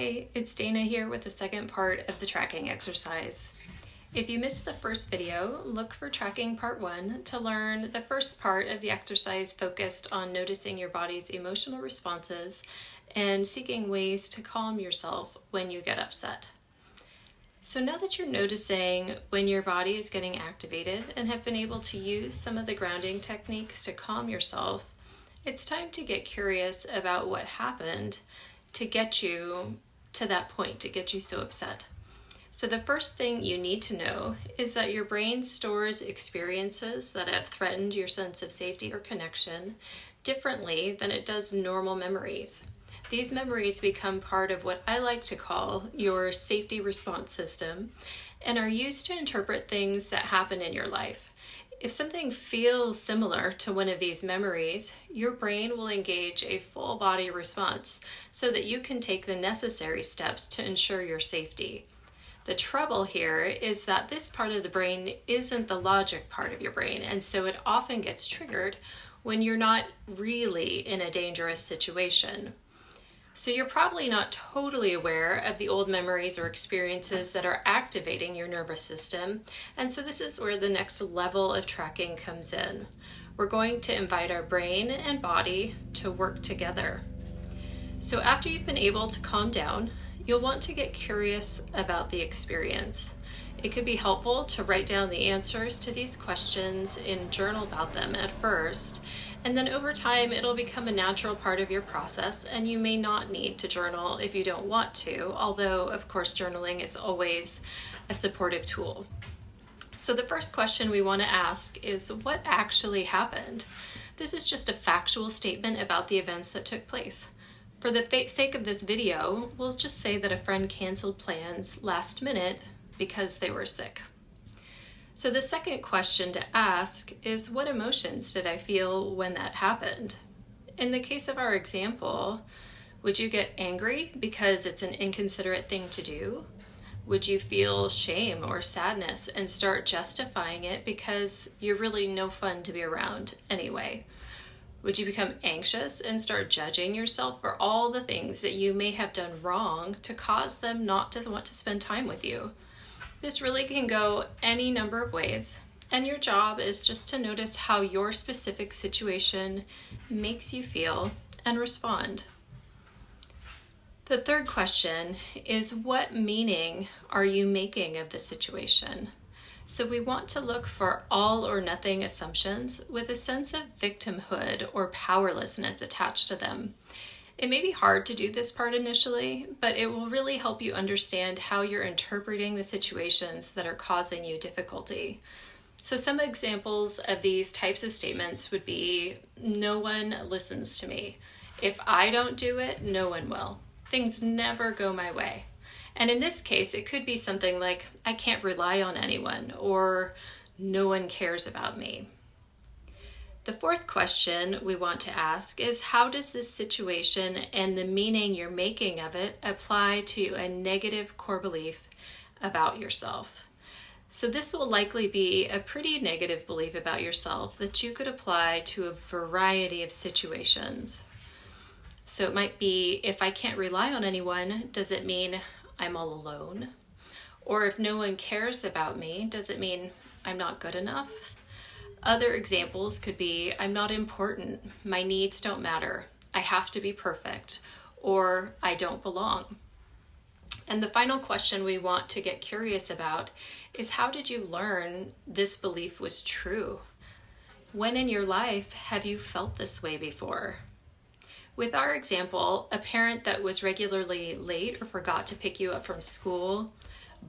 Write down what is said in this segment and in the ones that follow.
Hi, it's Dana here with the second part of the tracking exercise. If you missed the first video, look for tracking part 1 to learn the first part of the exercise focused on noticing your body's emotional responses and seeking ways to calm yourself when you get upset. So now that you're noticing when your body is getting activated and have been able to use some of the grounding techniques to calm yourself, it's time to get curious about what happened to get you to that point, to get you so upset. So the first thing you need to know is that your brain stores experiences that have threatened your sense of safety or connection differently than it does normal memories. These memories become part of what I like to call your safety response system and are used to interpret things that happen in your life. If something feels similar to one of these memories, your brain will engage a full body response so that you can take the necessary steps to ensure your safety. The trouble here is that this part of the brain isn't the logic part of your brain, and so it often gets triggered when you're not really in a dangerous situation. So you're probably not totally aware of the old memories or experiences that are activating your nervous system, and so this is where the next level of tracking comes in. We're going to invite our brain and body to work together. So after you've been able to calm down, you'll want to get curious about the experience. It could be helpful to write down the answers to these questions and journal about them at first, and then over time it'll become a natural part of your process, and you may not need to journal if you don't want to, although of course journaling is always a supportive tool. So the first question we want to ask is, what actually happened? This is just a factual statement about the events that took place. For the sake of this video, we'll just say that a friend canceled plans last minute because they were sick. So the second question to ask is, what emotions did I feel when that happened? In the case of our example, would you get angry because it's an inconsiderate thing to do? Would you feel shame or sadness and start justifying it because you're really no fun to be around anyway? Would you become anxious and start judging yourself for all the things that you may have done wrong to cause them not to want to spend time with you? This really can go any number of ways, and your job is just to notice how your specific situation makes you feel and respond. The third question is, what meaning are you making of the situation? So we want to look for all or nothing assumptions with a sense of victimhood or powerlessness attached to them. It may be hard to do this part initially, but it will really help you understand how you're interpreting the situations that are causing you difficulty. So some examples of these types of statements would be, no one listens to me. If I don't do it, no one will. Things never go my way. And in this case, it could be something like, I can't rely on anyone, or no one cares about me. The fourth question we want to ask is, how does this situation and the meaning you're making of it apply to a negative core belief about yourself? So this will likely be a pretty negative belief about yourself that you could apply to a variety of situations. So it might be, if I can't rely on anyone, does it mean I'm all alone? Or if no one cares about me, does it mean I'm not good enough? Other examples could be, I'm not important, my needs don't matter, I have to be perfect, or I don't belong. And the final question we want to get curious about is, how did you learn this belief was true? When in your life have you felt this way before? With our example, a parent that was regularly late or forgot to pick you up from school,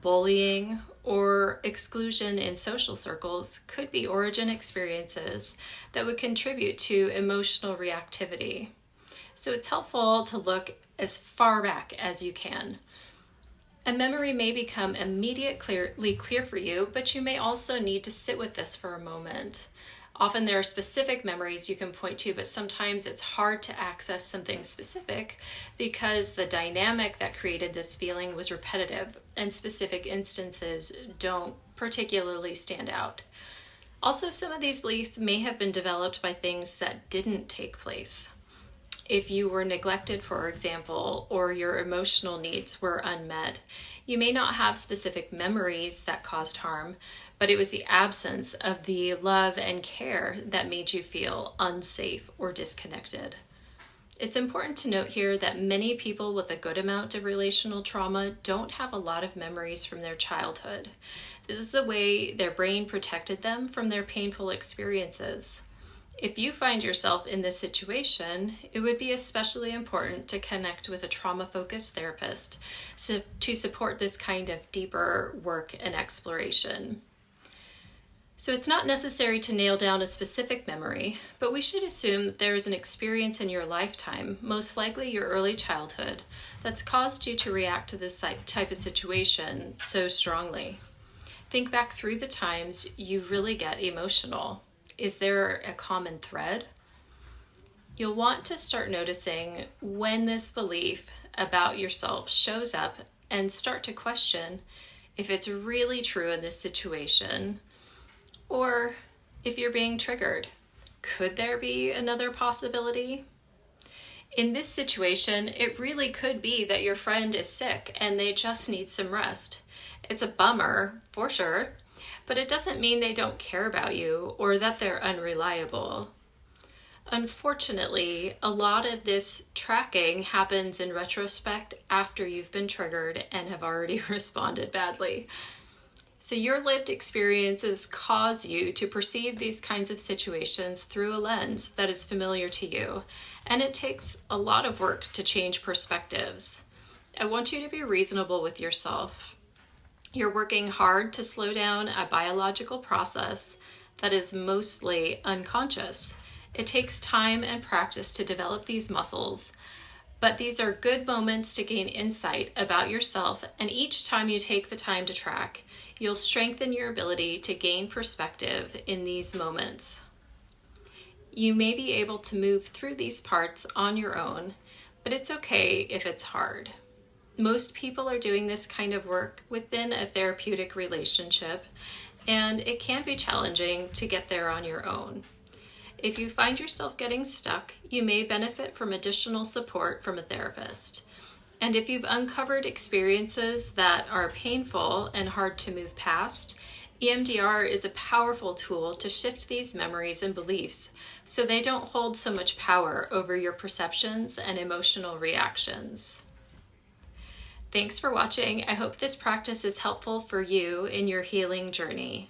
bullying, or exclusion in social circles could be origin experiences that would contribute to emotional reactivity. So it's helpful to look as far back as you can. A memory may become immediately clear for you, but you may also need to sit with this for a moment. Often there are specific memories you can point to, but sometimes it's hard to access something specific because the dynamic that created this feeling was repetitive and specific instances don't particularly stand out. Also, some of these beliefs may have been developed by things that didn't take place. If you were neglected, for example, or your emotional needs were unmet, you may not have specific memories that caused harm, but it was the absence of the love and care that made you feel unsafe or disconnected. It's important to note here that many people with a good amount of relational trauma don't have a lot of memories from their childhood. This is the way their brain protected them from their painful experiences. If you find yourself in this situation, it would be especially important to connect with a trauma-focused therapist to support this kind of deeper work and exploration. So it's not necessary to nail down a specific memory, but we should assume that there is an experience in your lifetime, most likely your early childhood, that's caused you to react to this type of situation so strongly. Think back through the times you really get emotional. Is there a common thread? You'll want to start noticing when this belief about yourself shows up and start to question if it's really true in this situation, or if you're being triggered. Could there be another possibility? In this situation, it really could be that your friend is sick and they just need some rest. It's a bummer, for sure, but it doesn't mean they don't care about you or that they're unreliable. Unfortunately, a lot of this tracking happens in retrospect after you've been triggered and have already responded badly. So your lived experiences cause you to perceive these kinds of situations through a lens that is familiar to you, and it takes a lot of work to change perspectives. I want you to be reasonable with yourself. You're working hard to slow down a biological process that is mostly unconscious. It takes time and practice to develop these muscles, but these are good moments to gain insight about yourself, and each time you take the time to track, you'll strengthen your ability to gain perspective in these moments. You may be able to move through these parts on your own, but it's okay if it's hard. Most people are doing this kind of work within a therapeutic relationship, and it can be challenging to get there on your own. If you find yourself getting stuck, you may benefit from additional support from a therapist. And if you've uncovered experiences that are painful and hard to move past, EMDR is a powerful tool to shift these memories and beliefs so they don't hold so much power over your perceptions and emotional reactions. Thanks for watching. I hope this practice is helpful for you in your healing journey.